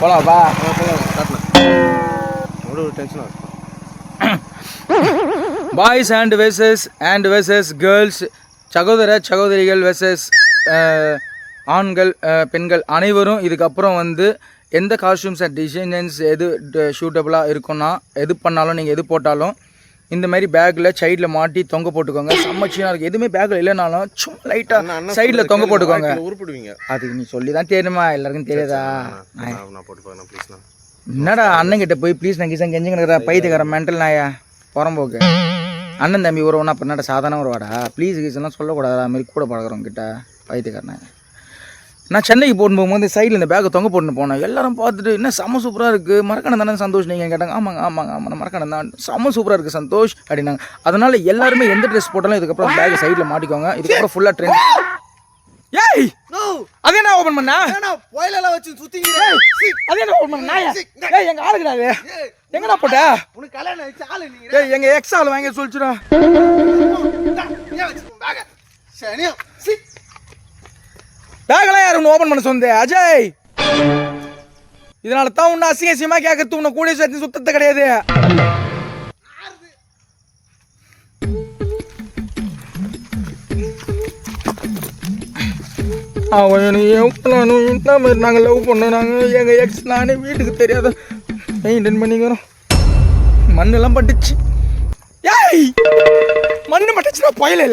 போலாம்ப்பா. ஒரு டென்ஷனாக இருக்கும். பாய்ஸ் அண்ட் வெர்சஸ் கேர்ள்ஸ், சகோதரிகள் வெர்சஸ் ஆண்கள் பெண்கள் அனைவரும் இதுக்கப்புறம் வந்து எந்த காஸ்டியூம்ஸ் அண்ட் டிசைன்ஸ் எது ஷூட்டபுளாக இருக்குன்னா எது பண்ணாலும் நீங்கள் எது போட்டாலும் இந்த மாதிரி பேக்கில் சைடில் மாட்டி தொங்க போட்டுக்கோங்க. செம்மச்சியாக இருக்குது. எதுவுமே பேக்கில் இல்லைனாலும் சும்மா லைட்டாக சைடில் தொங்க போட்டுக்கோங்க. உருப்பிடுவீங்க. அதுக்கு நீ சொல்லி தான் தெரியுமா, எல்லாருக்கும் தெரியாதா? நான் போட்டுப்பேன் ப்ளீஸ்ண்ணா. என்னடா அண்ணன் கிட்ட போய் ப்ளீஸ் நான் கிசன் கெஞ்சுங்கிற பைத்தியக்கார மென்டல் நாயா புறம்போக்கு. அண்ணன் தம்பி உறவுனா அப்போ என்னடா சாதாரண உறவாடா? ப்ளீஸ் கிசன்லாம் சொல்லக்கூடாது. அதுமாரி கூட பழகிறவங்க கிட்ட பைத்தியக்காரன். நான் சென்னைக்கு போட்டு போகும்போது சைடில் இந்த பேக்கை தொங்க போட்டுன்னு போனேன். எல்லாரும் பார்த்துட்டு என்ன செம்ம சூப்பராக இருக்குது, மரக்கணம் தானே சந்தோஷ் நீங்கள் கேட்டாங்க. ஆமாங்க மரக்கணம் தான், செம்ம சூப்பராக இருக்குது சந்தோஷ் அப்படின்னாங்க. அதனால் எல்லாருமே எந்த ட்ரெஸ் போட்டாலும் இதுக்கப்புறம் பேக்கை சைடில் மாட்டிக்கோங்க. இதுக்கப்புறம் ஃபுல்லாக ட்ரெண்ட். ஏய் அதே நான் ஓப்பன் பண்ணா போயிலெல்லாம் வச்சு சுற்றிக்கிறேன். அதே நான் ஓப்பன் பண்ணா ஏய் எங்கள் ஆளுக்குடா அது எங்கடா போட்ட? உனக்கு கல்யாணம் வச்சு ஆளு நீங்க. ஏய் எங்கள் எக்ஸ் ஆள் வாங்கி சொல்லிச்சுடா. பேக்கெல்லாம் யாரும் ஓப்பன் பண்ண சொன்னது அஜய். இதனால தான் உன்னை அசிங்கமா கேட்கறது உன்னை கூட சேர்த்து சுத்தத்தை கிடையாது. என்ன மாதிரி நாங்கள் லவ் பண்ணோம். நாங்கள் எங்கள் எக்ஸ் நானே வீட்டுக்கு தெரியாத மெயின்டைன் பண்ணிக்கிறோம். மண்ணெல்லாம் பட்டுச்சு. ஏய் மண்ணு பட்டுச்சுன்னா போயில